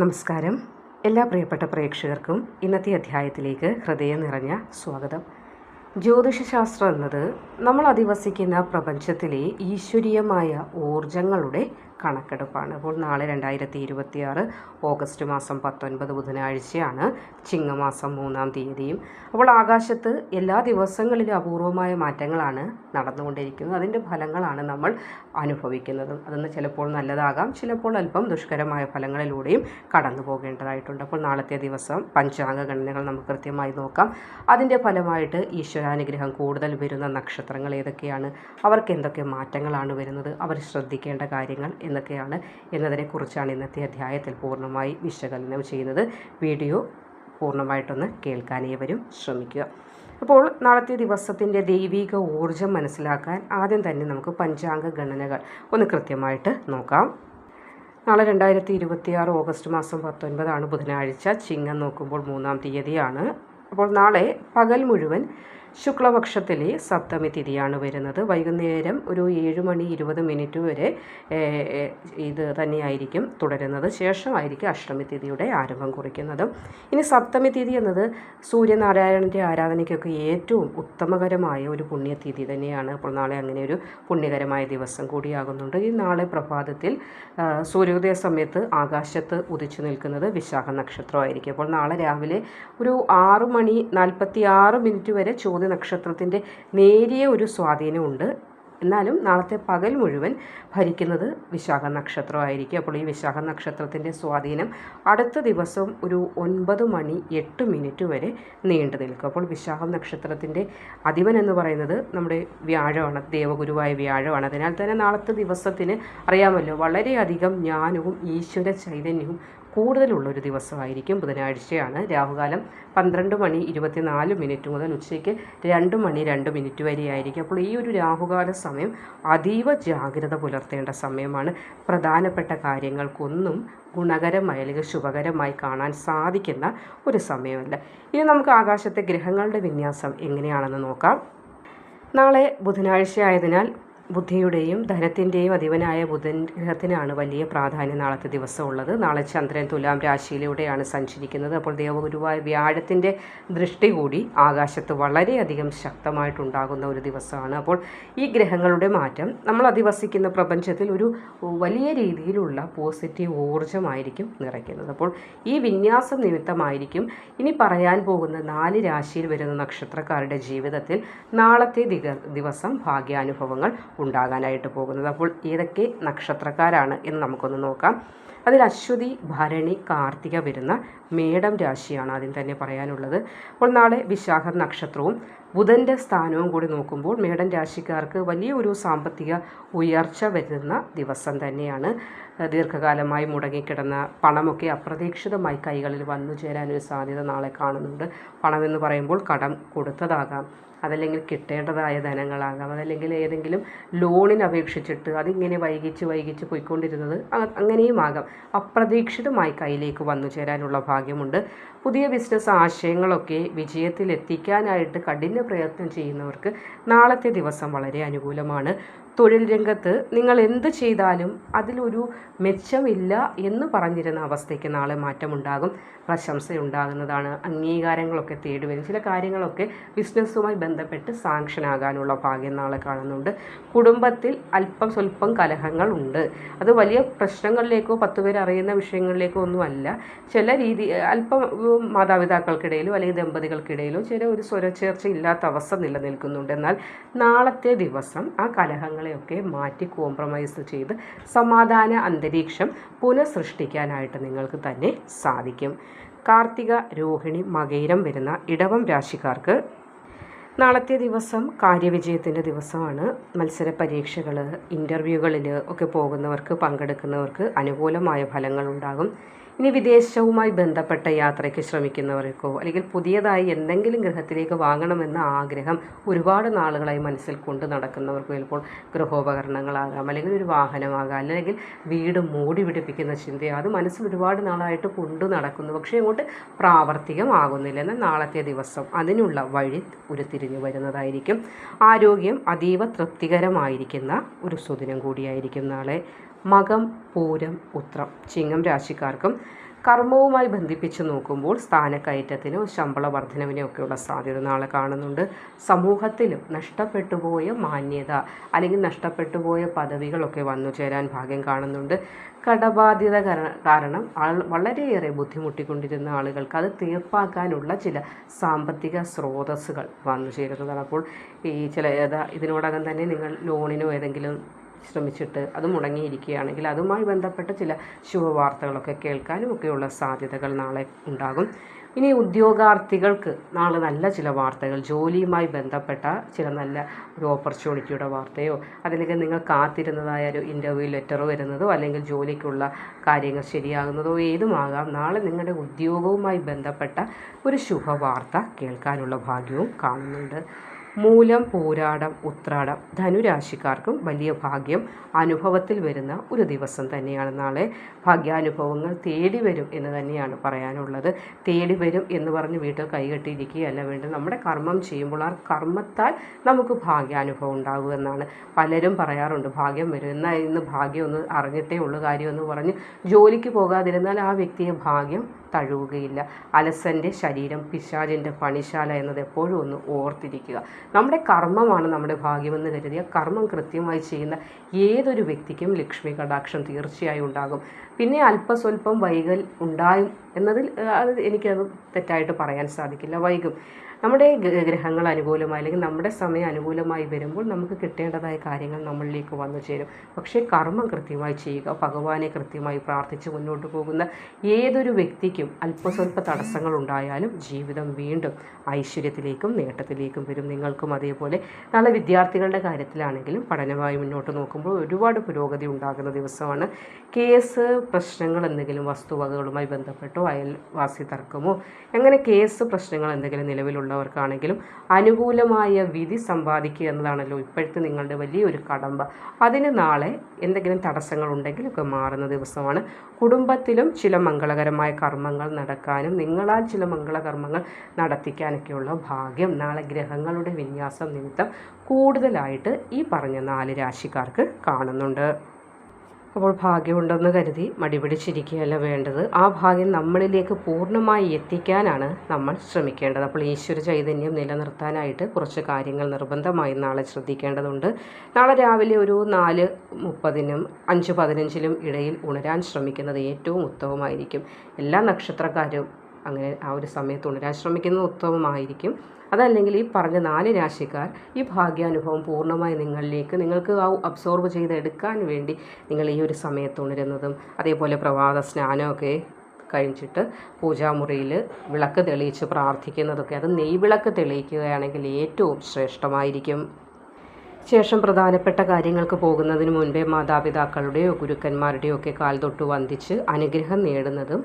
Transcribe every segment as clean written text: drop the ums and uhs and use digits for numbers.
നമസ്കാരം. എല്ലാ പ്രിയപ്പെട്ട പ്രേക്ഷകർക്കും ഇന്നത്തെ അധ്യായത്തിലേക്ക് ഹൃദയം നിറഞ്ഞ സ്വാഗതം. ജ്യോതിഷശാസ്ത്രം എന്നത് നമ്മൾ അധിവസിക്കുന്ന പ്രപഞ്ചത്തിലെ ഈശ്വരീയമായ ഊർജങ്ങളുടെ കണക്കെടുപ്പാണ്. അപ്പോൾ നാളെ 2026 ഓഗസ്റ്റ് മാസം 19 ബുധനാഴ്ചയാണ്, ചിങ്ങമാസം 3-ാം തീയതിയും. അപ്പോൾ ആകാശത്ത് എല്ലാ ദിവസങ്ങളിലും അപൂർവമായ മാറ്റങ്ങളാണ് നടന്നുകൊണ്ടിരിക്കുന്നത്. അതിൻ്റെ ഫലങ്ങളാണ് നമ്മൾ അനുഭവിക്കുന്നതും. അതൊന്ന് ചിലപ്പോൾ നല്ലതാകാം, ചിലപ്പോൾ അല്പം ദുഷ്കരമായ ഫലങ്ങളിലൂടെയും കടന്നു പോകേണ്ടതായിട്ടുണ്ട്. അപ്പോൾ നാളത്തെ ദിവസം പഞ്ചാംഗ ഗണനകൾ നമുക്ക് കൃത്യമായി നോക്കാം. അതിൻ്റെ ഫലമായിട്ട് ഈശ്വരാനുഗ്രഹം കൂടുതൽ വരുന്ന നക്ഷത്രങ്ങൾ ഏതൊക്കെയാണ്, അവർക്ക് എന്തൊക്കെ മാറ്റങ്ങളാണ് വരുന്നത്, അവർ ശ്രദ്ധിക്കേണ്ട കാര്യങ്ങൾ എന്നൊക്കെയാണ് എന്നതിനെക്കുറിച്ചാണ് ഇന്നത്തെ അധ്യായത്തിൽ പൂർണ്ണമായി വിശകലനം ചെയ്യുന്നത്. വീഡിയോ പൂർണ്ണമായിട്ടൊന്ന് കേൾക്കാനേവരും ശ്രമിക്കുക. അപ്പോൾ നാളത്തെ ദിവസത്തിൻ്റെ ദൈവിക ഊർജം മനസ്സിലാക്കാൻ ആദ്യം തന്നെ നമുക്ക് പഞ്ചാംഗ ഗണനകൾ ഒന്ന് കൃത്യമായിട്ട് നോക്കാം. നാളെ 2026 ഓഗസ്റ്റ് മാസം 19 ബുധനാഴ്ച. ചിങ്ങം നോക്കുമ്പോൾ 3-ാം തീയതിയാണ്. അപ്പോൾ നാളെ പകൽ മുഴുവൻ ശുക്ലപക്ഷത്തിലെ സപ്തമി തിഥിയാണ് വരുന്നത്. വൈകുന്നേരം ഒരു 7:20 വരെ ഇത് തന്നെയായിരിക്കും തുടരുന്നത്. ശേഷമായിരിക്കും അഷ്ടമി തിഥിയുടെ ആരംഭം കുറിക്കുന്നത്. ഇനി സപ്തമി തിഥി എന്നത് സൂര്യനാരായണൻ്റെ ആരാധനയ്ക്കൊക്കെ ഏറ്റവും ഉത്തമകരമായ ഒരു പുണ്യതിഥി തന്നെയാണ്. അപ്പോൾ നാളെ അങ്ങനെ ഒരു പുണ്യകരമായ ദിവസം കൂടിയാകുന്നുണ്ട്. ഈ നാളെ പ്രഭാതത്തിൽ സൂര്യോദയ സമയത്ത് ആകാശത്ത് ഉദിച്ചു നിൽക്കുന്നത് വിശാഖ നക്ഷത്രമായിരിക്കും. അപ്പോൾ നാളെ രാവിലെ ഒരു 6:46 വരെ ചോദ്യ നക്ഷത്രത്തിൻ്റെ നേരിയ ഒരു സ്വാധീനമുണ്ട്. എന്നാലും നാളത്തെ പകൽ മുഴുവൻ ഭരിക്കുന്നത് വിശാഖ നക്ഷത്രമായിരിക്കും. അപ്പോൾ ഈ വിശാഖ നക്ഷത്രത്തിൻ്റെ സ്വാധീനം അടുത്ത ദിവസം ഒരു 9:08 വരെ നീണ്ടു നിൽക്കും. അപ്പോൾ വിശാഖ നക്ഷത്രത്തിൻ്റെ അധിപൻ എന്ന് പറയുന്നത് നമ്മുടെ വ്യാഴമാണ്, ദേവഗുരുവായ വ്യാഴമാണ്. അതിനാൽ തന്നെ നാളത്തെ ദിവസത്തിന് അറിയാമല്ലോ, വളരെയധികം ജ്ഞാനവും ഈശ്വര ചൈതന്യവും കൂടുതലുള്ളൊരു ദിവസമായിരിക്കും. ബുധനാഴ്ചയാണ്. രാഹുകാലം 12:24 മുതൽ ഉച്ചയ്ക്ക് 2:02 വരെയായിരിക്കും. അപ്പോൾ ഈ ഒരു രാഹുകാല സമയം അതീവ ജാഗ്രത പുലർത്തേണ്ട സമയമാണ്. പ്രധാനപ്പെട്ട കാര്യങ്ങൾക്കൊന്നും ഗുണകരമായി അല്ലെങ്കിൽ ശുഭകരമായി കാണാൻ സാധിക്കുന്ന ഒരു സമയമല്ല. ഇനി നമുക്ക് ആകാശത്തെ ഗ്രഹങ്ങളുടെ വിന്യാസം എങ്ങനെയാണെന്ന് നോക്കാം. നാളെ ബുധനാഴ്ച ആയതിനാൽ ബുദ്ധിയുടെയും ധനത്തിൻ്റെയും അധിപനായ ബുധൻ ഗ്രഹത്തിനാണ് വലിയ പ്രാധാന്യം നാളത്തെ ദിവസം ഉള്ളത്. നാളെ ചന്ദ്രൻ തുലാം രാശിയിലൂടെയാണ് സഞ്ചരിക്കുന്നത്. അപ്പോൾ ദേവഗുരുവായ വ്യാഴത്തിൻ്റെ ദൃഷ്ടി കൂടി ആകാശത്ത് വളരെയധികം ശക്തമായിട്ടുണ്ടാകുന്ന ഒരു ദിവസമാണ്. അപ്പോൾ ഈ ഗ്രഹങ്ങളുടെ മാറ്റം നമ്മൾ അധിവസിക്കുന്ന പ്രപഞ്ചത്തിൽ ഒരു വലിയ രീതിയിലുള്ള പോസിറ്റീവ് ഊർജ്ജമായിരിക്കും നിറയ്ക്കുന്നത്. അപ്പോൾ ഈ വിന്യാസം നിമിത്തമായിരിക്കും ഇനി പറയാൻ പോകുന്ന 4 രാശിയിൽ വരുന്ന നക്ഷത്രക്കാരുടെ ജീവിതത്തിൽ നാളത്തെ ദിവസം ഭാഗ്യാനുഭവങ്ങൾ ഉണ്ടാകാനായിട്ട് പോകുന്നത്. അപ്പോൾ ഏതൊക്കെ നക്ഷത്രക്കാരാണ് എന്ന് നമുക്കൊന്ന് നോക്കാം. അതിൽ അശ്വതി, ഭരണി, കാർത്തിക വരുന്ന മേടം രാശിയാണ് ആദ്യം തന്നെ പറയാനുള്ളത്. അപ്പോൾ നാളെ വിശാഖ നക്ഷത്രവും ബുധൻ്റെ സ്ഥാനവും കൂടി നോക്കുമ്പോൾ മേടൻ രാശിക്കാർക്ക് വലിയൊരു സാമ്പത്തിക ഉയർച്ച വരുന്ന ദിവസം തന്നെയാണ്. ദീർഘകാലമായി മുടങ്ങിക്കിടന്ന പണമൊക്കെ അപ്രതീക്ഷിതമായി കൈകളിൽ വന്നു ചേരാനൊരു സാധ്യത നാളെ കാണുന്നുണ്ട്. പണമെന്ന് പറയുമ്പോൾ കടം കൊടുത്തതാകാം, അതല്ലെങ്കിൽ കിട്ടേണ്ടതായ ധനങ്ങളാകാം, അതല്ലെങ്കിൽ ഏതെങ്കിലും ലോണിന് അപേക്ഷിച്ചിട്ട് അതിങ്ങനെ വൈകിച്ച് പോയിക്കൊണ്ടിരുന്നത് അങ്ങനെയും ആകാം. അപ്രതീക്ഷിതമായി കയ്യിലേക്ക് വന്നു ചേരാനുള്ള ഭാഗ്യമുണ്ട്. പുതിയ ബിസിനസ് ആശയങ്ങളൊക്കെ വിജയത്തിലെത്തിക്കാനായിട്ട് കഠിന പ്രയത്നം ചെയ്യുന്നവർക്ക് നാളത്തെ ദിവസം വളരെ അനുകൂലമാണ്. തൊഴിൽ രംഗത്ത് നിങ്ങൾ എന്ത് ചെയ്താലും അതിലൊരു മെച്ചമില്ല എന്ന് പറഞ്ഞിരുന്ന അവസ്ഥയ്ക്ക് നാളെ മാറ്റമുണ്ടാകും. പ്രശംസയുണ്ടാകുന്നതാണ്. അംഗീകാരങ്ങളൊക്കെ തേടി വരും. ചില കാര്യങ്ങളൊക്കെ ബിസിനസ്സുമായി ബന്ധപ്പെട്ട് സാങ്ഷനാകാനുള്ള ഭാഗ്യം നാളെ കാണുന്നുണ്ട്. കുടുംബത്തിൽ അല്പം സ്വല്പം കലഹങ്ങൾ ഉണ്ട്. അത് വലിയ പ്രശ്നങ്ങളിലേക്കോ 10 പേർ അറിയുന്ന വിഷയങ്ങളിലേക്കോ ഒന്നുമല്ല. ചില അല്പം മാതാപിതാക്കൾക്കിടയിലോ അല്ലെങ്കിൽ ദമ്പതികൾക്കിടയിലോ ഒരു സ്വരച്ചേർച്ച ഇല്ലാത്ത അവസ്ഥ നിലനിൽക്കുന്നുണ്ട്. എന്നാൽ നാളത്തെ ദിവസം ആ കലഹങ്ങളെയൊക്കെ മാറ്റി കോംപ്രമൈസ് ചെയ്ത് സമാധാന അന്തരീക്ഷം പുനഃസൃഷ്ടിക്കാനായിട്ട് നിങ്ങൾക്ക് തന്നെ സാധിക്കും. കാർത്തിക, രോഹിണി, മകയിരം വരുന്ന ഇടവം രാശിക്കാർക്ക് നാളത്തെ ദിവസം കാര്യവിജയത്തിൻ്റെ ദിവസമാണ്. മത്സര പരീക്ഷകൾ, ഇൻ്റർവ്യൂകളിൽ ഒക്കെ പോകുന്നവർക്ക്, പങ്കെടുക്കുന്നവർക്ക് അനുകൂലമായ ഫലങ്ങളുണ്ടാകും. ഇനി വിദേശവുമായി ബന്ധപ്പെട്ട യാത്രയ്ക്ക് ശ്രമിക്കുന്നവർക്കോ അല്ലെങ്കിൽ പുതിയതായി എന്തെങ്കിലും ഗൃഹത്തിലേക്ക് വാങ്ങണമെന്ന ആഗ്രഹം ഒരുപാട് നാളുകളായി മനസ്സിൽ കൊണ്ട് നടക്കുന്നവർക്കോ, ചിലപ്പോൾ ഗൃഹോപകരണങ്ങളാകാം, അല്ലെങ്കിൽ ഒരു വാഹനമാകാം, അല്ലെങ്കിൽ വീട് മൂടി പിടിപ്പിക്കുന്ന ചിന്തയോ, അത് മനസ്സിൽ ഒരുപാട് നാളായിട്ട് കൊണ്ടു നടക്കുന്നു, പക്ഷേ അങ്ങോട്ട് പ്രാവർത്തികമാകുന്നില്ല. എന്നാൽ നാളത്തെ ദിവസം അതിനുള്ള വഴി ഉരുത്തിരിഞ്ഞു വരുന്നതായിരിക്കും. ആരോഗ്യം അതീവ തൃപ്തികരമായിരിക്കുന്ന ഒരു സുദിനം കൂടിയായിരിക്കും നാളെ. മകം, പൂരം, ഉത്രം ചിങ്ങം രാശിക്കാർക്കും കർമ്മവുമായി ബന്ധിപ്പിച്ച് നോക്കുമ്പോൾ സ്ഥാനക്കയറ്റത്തിനോ ശമ്പള വർധനവിനോ ഒക്കെയുള്ള സാധ്യത നാളെ കാണുന്നുണ്ട്. സമൂഹത്തിലും നഷ്ടപ്പെട്ടുപോയ മാന്യത അല്ലെങ്കിൽ നഷ്ടപ്പെട്ടുപോയ പദവികളൊക്കെ വന്നു ചേരാൻ ഭാഗ്യം കാണുന്നുണ്ട്. കടബാധ്യത കാരണം വളരെയേറെ ബുദ്ധിമുട്ടിക്കൊണ്ടിരുന്ന ആളുകൾക്ക് അത് തീർപ്പാക്കാനുള്ള ചില സാമ്പത്തിക സ്രോതസ്സുകൾ വന്നു ചേരുന്നതാണ്. അപ്പോൾ ഈ ഇതിനോടകം തന്നെ നിങ്ങൾ ലോണിനോ ഏതെങ്കിലും ശ്രമിച്ചിട്ട് അത് മുടങ്ങിയിരിക്കുകയാണെങ്കിൽ അതുമായി ബന്ധപ്പെട്ട ചില ശുഭവാർത്തകളൊക്കെ കേൾക്കാനും ഒക്കെയുള്ള സാധ്യതകൾ നാളെ ഉണ്ടാകും. ഇനി ഉദ്യോഗാർത്ഥികൾക്ക് നാളെ നല്ല ചില വാർത്തകൾ, ജോലിയുമായി ബന്ധപ്പെട്ട ചില നല്ല ഒരു ഓപ്പർച്യൂണിറ്റിയുടെ വാർത്തയോ അതിലേക്ക് നിങ്ങൾ കാത്തിരുന്നതായ ഒരു ഇൻ്റർവ്യൂ ലെറ്റർ വരുന്നതോ അല്ലെങ്കിൽ ജോലിക്കുള്ള കാര്യങ്ങൾ ശരിയാകുന്നതോ ഏതുമാകാം. നാളെ നിങ്ങളുടെ ഉദ്യോഗവുമായി ബന്ധപ്പെട്ട ഒരു ശുഭവാർത്ത കേൾക്കാനുള്ള ഭാഗ്യവും കാണുന്നുണ്ട്. മൂലം, പൂരാടം, ഉത്രാടം ധനുരാശിക്കാർക്കും വലിയ ഭാഗ്യം അനുഭവത്തിൽ വരുന്ന ഒരു ദിവസം തന്നെയാണ് നാളെ. ഭാഗ്യാനുഭവങ്ങൾ തേടി വരും എന്ന് തന്നെയാണ് പറയാനുള്ളത്. തേടി വരും എന്ന് പറഞ്ഞ് വീട്ടിൽ കൈകെട്ടിയിരിക്കുകയല്ല വേണ്ടത്. നമ്മുടെ കർമ്മം ചെയ്യുമ്പോൾ ആ കർമ്മത്താൽ നമുക്ക് ഭാഗ്യാനുഭവം ഉണ്ടാകുമെന്നാണ് പലരും പറയാറുണ്ട്. ഭാഗ്യം വരും എന്നാൽ ഇന്ന് ഭാഗ്യം ഒന്ന് അറിഞ്ഞിട്ടേ ഉള്ളൂ കാര്യമെന്ന് പറഞ്ഞ് ജോലിക്ക് പോകാതിരുന്നാൽ ആ വ്യക്തിയെ ഭാഗ്യം തഴുവുകയില്ല. അലസൻ്റെ ശരീരം പിശാചിൻ്റെ പണിശാല എന്നത് എപ്പോഴും ഒന്ന് ഓർത്തിരിക്കുക. നമ്മുടെ കർമ്മമാണ് നമ്മുടെ ഭാഗ്യമെന്ന് കരുതിയ കർമ്മം കൃത്യമായി ചെയ്യുന്ന ഏതൊരു വ്യക്തിക്കും ലക്ഷ്മി കടാക്ഷം തീർച്ചയായും ഉണ്ടാകും. പിന്നെ അല്പസ്വല്പം വൈകൽ ഉണ്ടായും എന്നതിൽ എനിക്കത് തെറ്റായിട്ട് പറയാൻ സാധിക്കില്ല. വൈകും. നമ്മുടെ ഗ്രഹങ്ങൾ അനുകൂലമായി അല്ലെങ്കിൽ നമ്മുടെ സമയം അനുകൂലമായി വരുമ്പോൾ നമുക്ക് കിട്ടേണ്ടതായ കാര്യങ്ങൾ നമ്മളിലേക്ക് വന്നു ചേരും. പക്ഷേ കർമ്മം കൃത്യമായി ചെയ്യുക, ഭഗവാനെ കൃത്യമായി പ്രാർത്ഥിച്ച് മുന്നോട്ട് പോകുന്ന ഏതൊരു വ്യക്തിക്കും അല്പസ്വല്പ തടസ്സങ്ങൾ ഉണ്ടായാലും ജീവിതം വീണ്ടും ഐശ്വര്യത്തിലേക്കും നേട്ടത്തിലേക്കും വരും. നിങ്ങൾക്കും അതേപോലെ നാളെ വിദ്യാർത്ഥികളുടെ കാര്യത്തിലാണെങ്കിലും പഠനമായി മുന്നോട്ട് നോക്കുമ്പോൾ ഒരുപാട് പുരോഗതി ഉണ്ടാകുന്ന ദിവസമാണ്. കേസ് പ്രശ്നങ്ങൾ എന്തെങ്കിലും വസ്തുവകകളുമായി ബന്ധപ്പെട്ടോ അയൽവാസി തർക്കമോ അങ്ങനെ കേസ് പ്രശ്നങ്ങൾ എന്തെങ്കിലും നിലവിലുള്ളവർക്കാണെങ്കിലും അനുകൂലമായ വിധി സമ്പാദിക്കുക എന്നതാണല്ലോ ഇപ്പോഴത്തെ നിങ്ങളുടെ വലിയൊരു കടമ്പ. അതിന് നാളെ എന്തെങ്കിലും തടസ്സങ്ങൾ ഉണ്ടെങ്കിലൊക്കെ മാറുന്ന ദിവസമാണ്. കുടുംബത്തിലും ചില മംഗളകരമായ കർമ്മങ്ങൾ നടക്കാനും നിങ്ങളാൽ ചില മംഗളകർമ്മങ്ങൾ നടത്തിക്കാനൊക്കെയുള്ള ഭാഗ്യം നാളെ ഗ്രഹങ്ങളുടെ വിന്യാസം നിമിത്തം കൂടുതലായിട്ട് ഈ പറഞ്ഞ 4 രാശിക്കാർക്ക് കാണുന്നുണ്ട്. അപ്പോൾ ഭാഗ്യമുണ്ടെന്ന് കരുതി മടിപിടിച്ചിരിക്കുകയല്ല വേണ്ടത്. ആ ഭാഗ്യം നമ്മളിലേക്ക് പൂർണ്ണമായി എത്തിക്കാനാണ് നമ്മൾ ശ്രമിക്കേണ്ടത്. അപ്പോൾ ഈശ്വര ചൈതന്യം നിലനിർത്താനായിട്ട് കുറച്ച് കാര്യങ്ങൾ നിർബന്ധമായും നാളെ ശ്രദ്ധിക്കേണ്ടതുണ്ട്. നാളെ രാവിലെ ഒരു 4:30-നും 5:15-നും ഇടയിൽ ഉണരാൻ ശ്രമിക്കുന്നത് ഏറ്റവും ഉത്തമമായിരിക്കും. എല്ലാ നക്ഷത്രക്കാരും അങ്ങനെ ആ ഒരു സമയത്ത് ഉണരാൻ ശ്രമിക്കുന്നത് ഉത്തമമായിരിക്കും. അതല്ലെങ്കിൽ ഈ പറഞ്ഞ 4 രാശിക്കാർ ഈ ഭാഗ്യാനുഭവം പൂർണ്ണമായി നിങ്ങൾക്ക് അബ്സോർബ് ചെയ്തെടുക്കാൻ വേണ്ടി നിങ്ങൾ ഈ ഒരു സമയത്ത് ഉണരുന്നതും അതേപോലെ പ്രഭാത സ്നാനമൊക്കെ കഴിച്ചിട്ട് പൂജാമുറിയിൽ വിളക്ക് തെളിയിച്ച് പ്രാർത്ഥിക്കുന്നതൊക്കെ അത് നെയ്വിളക്ക് തെളിയിക്കുകയാണെങ്കിൽ ഏറ്റവും ശ്രേഷ്ഠമായിരിക്കും. ശേഷം പ്രധാനപ്പെട്ട കാര്യങ്ങൾക്ക് പോകുന്നതിന് മുൻപേ മാതാപിതാക്കളുടെയോ ഗുരുക്കന്മാരുടെയോ ഒക്കെ കാൽ തൊട്ട് വന്ദിച്ച് അനുഗ്രഹം നേടുന്നതും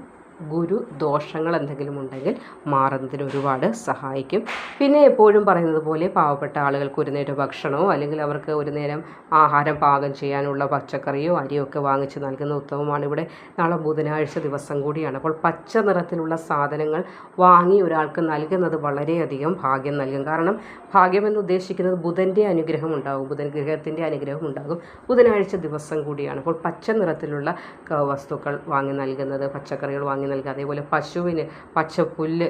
ഗുരു ദോഷങ്ങൾ എന്തെങ്കിലും ഉണ്ടെങ്കിൽ മാറുന്നതിന് ഒരുപാട് സഹായിക്കും. പിന്നെ എപ്പോഴും പറയുന്നത് പോലെ പാവപ്പെട്ട ആളുകൾക്ക് ഒരു നേരം ഭക്ഷണമോ അല്ലെങ്കിൽ അവർക്ക് ഒരു നേരം ആഹാരം പാകം ചെയ്യാനുള്ള പച്ചക്കറിയോ അരിയോ ഒക്കെ വാങ്ങിച്ച് നൽകുന്ന ഉത്തമമാണ്. ഇവിടെ നാളെ ബുധനാഴ്ച ദിവസം കൂടിയാണ്. അപ്പോൾ പച്ച നിറത്തിലുള്ള സാധനങ്ങൾ വാങ്ങി ഒരാൾക്ക് നൽകുന്നത് വളരെയധികം ഭാഗ്യം നൽകും. കാരണം ഭാഗ്യമെന്ന് ഉദ്ദേശിക്കുന്നത് ബുധൻ്റെ അനുഗ്രഹം ഉണ്ടാകും, ബുധൻ ഗ്രഹത്തിൻ്റെ അനുഗ്രഹം ഉണ്ടാകും. ബുധനാഴ്ച ദിവസം കൂടിയാണ്. അപ്പോൾ പച്ച നിറത്തിലുള്ള വസ്തുക്കൾ വാങ്ങി നൽകുന്നത്, പച്ചക്കറികൾ വാങ്ങി നൽകുക, അതേപോലെ പശുവിന് പച്ചപ്പുല്ല്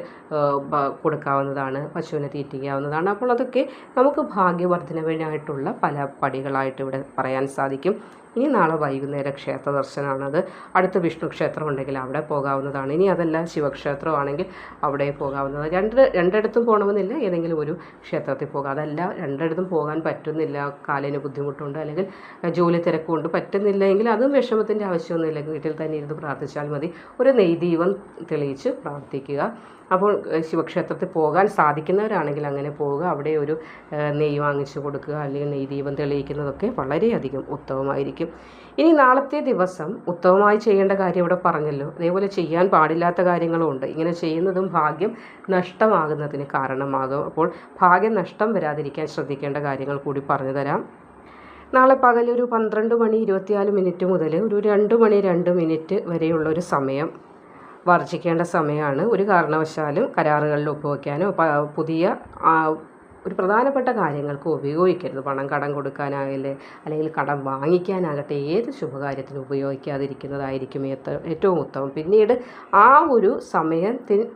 കൊടുക്കാവുന്നതാണ്, പശുവിനെ തീറ്റിക്കാവുന്നതാണ്. അപ്പോൾ അതൊക്കെ നമുക്ക് ഭാഗ്യവർദ്ധനവിനായിട്ടുള്ള പല പടികളായിട്ട് ഇവിടെ പറയാൻ സാധിക്കും. ഇനി നാളെ വൈകുന്നേരം ക്ഷേത്ര ദർശനമാണത്. അടുത്ത വിഷ്ണു ക്ഷേത്രം ഉണ്ടെങ്കിൽ അവിടെ പോകാവുന്നതാണ്. ഇനി അതല്ല ശിവക്ഷേത്രമാണെങ്കിൽ അവിടെ പോകാവുന്നതാണ്. രണ്ടിടത്തും പോകണമെന്നില്ല, ഏതെങ്കിലും ഒരു ക്ഷേത്രത്തിൽ പോകാം. അതല്ല രണ്ടിടത്തും പോകാൻ പറ്റുന്നില്ല, കാലിന് ബുദ്ധിമുട്ടുണ്ട് അല്ലെങ്കിൽ ജോലി തിരക്കുകൊണ്ട് പറ്റുന്നില്ലെങ്കിൽ അതും വിഷമത്തിൻ്റെ ആവശ്യമൊന്നുമില്ല, വീട്ടിൽ തന്നെ ഇരുന്ന് പ്രാർത്ഥിച്ചാൽ മതി. ഒരു നെയ്ദീപം തെളിയിച്ച് പ്രാർത്ഥിക്കുക. അപ്പോൾ ശിവക്ഷേത്രത്തിൽ പോകാൻ സാധിക്കുന്നവരാണെങ്കിൽ അങ്ങനെ പോവുക, അവിടെ ഒരു നെയ്യ് വാങ്ങിച്ചു കൊടുക്കുക അല്ലെങ്കിൽ നെയ്ദീപം തെളിയിക്കുന്നതൊക്കെ വളരെയധികം ഉത്തമമായിരിക്കും. ഇനി നാളത്തെ ദിവസം ഉത്തമമായി ചെയ്യേണ്ട കാര്യം ഇവിടെ പറഞ്ഞല്ലോ, അതേപോലെ ചെയ്യാൻ പാടില്ലാത്ത കാര്യങ്ങളും ഉണ്ട്. ഇങ്ങനെ ചെയ്യുന്നതും ഭാഗ്യം നഷ്ടമാകുന്നതിന് കാരണമാകും. അപ്പോൾ ഭാഗ്യം നഷ്ടം വരാതിരിക്കാൻ ശ്രദ്ധിക്കേണ്ട കാര്യങ്ങൾ കൂടി പറഞ്ഞു തരാം. നാളെ പകൽ ഒരു 12:24 മുതൽ ഒരു 2:02 വരെയുള്ളൊരു സമയം വർജിക്കേണ്ട സമയമാണ്. ഒരു കാരണവശാലും കരാറുകളിൽ ഒപ്പുവയ്ക്കാനോ പുതിയ ഒരു പ്രധാനപ്പെട്ട കാര്യങ്ങൾക്ക് ഉപയോഗിക്കരുത്. പണം കടം കൊടുക്കാനാകല്ലേ, അല്ലെങ്കിൽ കടം വാങ്ങിക്കാനാകട്ടെ, ഏത് ശുഭകാര്യത്തിനും ഉപയോഗിക്കാതിരിക്കുന്നതായിരിക്കും ഏറ്റവും ഉത്തമം. പിന്നീട് ആ ഒരു സമയത്തിന്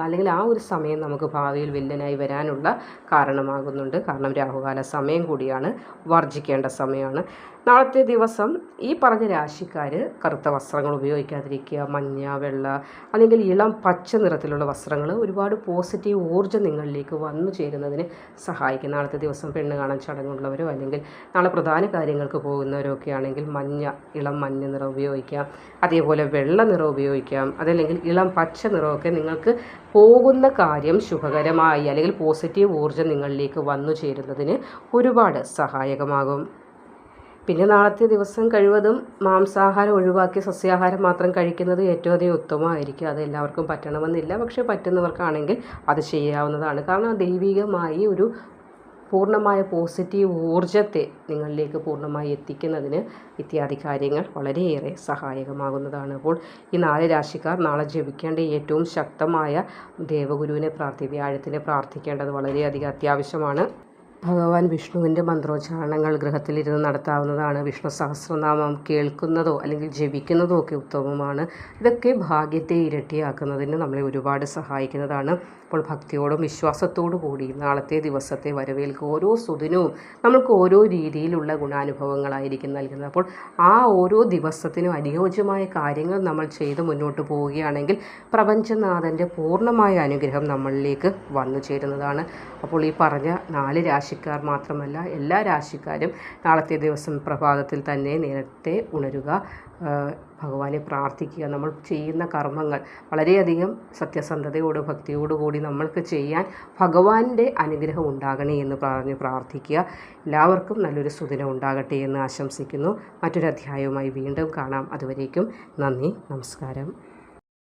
അല്ലെങ്കിൽ ആ ഒരു സമയം നമുക്ക് ഭാവിയിൽ വില്ലനായി വരാനുള്ള കാരണമാകുന്നുണ്ട്. കാരണം രാഹുകാല സമയം കൂടിയാണ്, വർജിക്കേണ്ട സമയമാണ്. നാളത്തെ ദിവസം ഈ പറഞ്ഞ രാശിക്കാർ കറുത്ത വസ്ത്രങ്ങൾ ഉപയോഗിക്കാതിരിക്കുക. മഞ്ഞ, വെള്ള അല്ലെങ്കിൽ ഇളം പച്ച നിറത്തിലുള്ള വസ്ത്രങ്ങൾ ഒരുപാട് പോസിറ്റീവ് ഊർജ്ജം നിങ്ങളിലേക്ക് വന്നു ചേരുന്നതിന് സഹായിക്കും. നാളത്തെ ദിവസം പെണ്ണ് കാണാൻ ചടങ്ങുള്ളവരോ അല്ലെങ്കിൽ നാളെ പ്രധാന കാര്യങ്ങൾക്ക് പോകുന്നവരോ ഒക്കെ ആണെങ്കിൽ ഇളം മഞ്ഞ നിറം ഉപയോഗിക്കാം. അതേപോലെ വെള്ള നിറം ഉപയോഗിക്കാം. അതല്ലെങ്കിൽ ഇളം പച്ച നിറമൊക്കെ നിങ്ങൾക്ക് പോകുന്ന കാര്യം ശുഭകരമായി അല്ലെങ്കിൽ പോസിറ്റീവ് ഊർജ്ജം നിങ്ങളിലേക്ക് വന്നു ചേരുന്നതിന് ഒരുപാട് സഹായകമാകും. പിന്നെ നാളത്തെ ദിവസം കഴിവതും മാംസാഹാരം ഒഴിവാക്കി സസ്യാഹാരം മാത്രം കഴിക്കുന്നത് ഏറ്റവും അധികം ഉത്തമമായിരിക്കും. അത് എല്ലാവർക്കും പറ്റണമെന്നില്ല, പക്ഷേ പറ്റുന്നവർക്കാണെങ്കിൽ അത് ചെയ്യാവുന്നതാണ്. കാരണം ദൈവികമായി ഒരു പൂർണ്ണമായ പോസിറ്റീവ് ഊർജ്ജത്തെ നിങ്ങളിലേക്ക് പൂർണ്ണമായി എത്തിക്കുന്നതിന് ഇത്യാദി കാര്യങ്ങൾ വളരെയേറെ സഹായകമാകുന്നതാണ്. അപ്പോൾ ഈ 4 രാശിക്കാർ നാളെ ജപിക്കേണ്ട ഏറ്റവും ശക്തമായ ദേവഗുരുവിനെ വ്യാഴത്തിനെ പ്രാർത്ഥിക്കേണ്ടത് വളരെയധികം അത്യാവശ്യമാണ്. ഭഗവാൻ വിഷ്ണുവിൻ്റെ മന്ത്രോച്ചാരണങ്ങൾ ഗൃഹത്തിലിരുന്ന് നടത്താവുന്നതാണ്. വിഷ്ണു സഹസ്രനാമം കേൾക്കുന്നതോ അല്ലെങ്കിൽ ജപിക്കുന്നതോ ഒക്കെ ഉത്തമമാണ്. ഇതൊക്കെ ഭാഗ്യത്തെ ഇരട്ടിയാക്കുന്നതിന് നമ്മളെ ഒരുപാട് സഹായിക്കുന്നതാണ്. അപ്പോൾ ഭക്തിയോടും വിശ്വാസത്തോടു കൂടി നാളത്തെ ദിവസത്തെ വരവേൽക്കുക. ഓരോ സുദിനവും നമ്മൾക്ക് ഓരോ രീതിയിലുള്ള ഗുണാനുഭവങ്ങളായിരിക്കും നൽകുന്നത്. അപ്പോൾ ആ ഓരോ ദിവസത്തിനും അനുയോജ്യമായ കാര്യങ്ങൾ നമ്മൾ ചെയ്ത് മുന്നോട്ട് പോവുകയാണെങ്കിൽ പ്രപഞ്ചനാഥൻ്റെ പൂർണ്ണമായ അനുഗ്രഹം നമ്മളിലേക്ക് വന്നു ചേരുന്നതാണ്. അപ്പോൾ ഈ പറഞ്ഞ 4 രാശിക്കാർ മാത്രമല്ല, എല്ലാ രാശിക്കാരും നാളത്തെ ദിവസം പ്രഭാതത്തിൽ തന്നെ നേരത്തെ ഉണരുക, ഭഗവാനെ പ്രാർത്ഥിക്കുക. നമ്മൾ ചെയ്യുന്ന കർമ്മങ്ങൾ വളരെയധികം സത്യസന്ധതയോട് ഭക്തിയോടുകൂടി നമ്മൾക്ക് ചെയ്യാൻ ഭഗവാന്റെ അനുഗ്രഹം ഉണ്ടാകണേ എന്ന് പറഞ്ഞ് പ്രാർത്ഥിക്കുക. എല്ലാവർക്കും നല്ലൊരു സുദിനം ഉണ്ടാകട്ടെ എന്ന് ആശംസിക്കുന്നു. മറ്റൊരു അധ്യായവുമായി വീണ്ടും കാണാം. അതുവരേക്കും നന്ദി, നമസ്കാരം.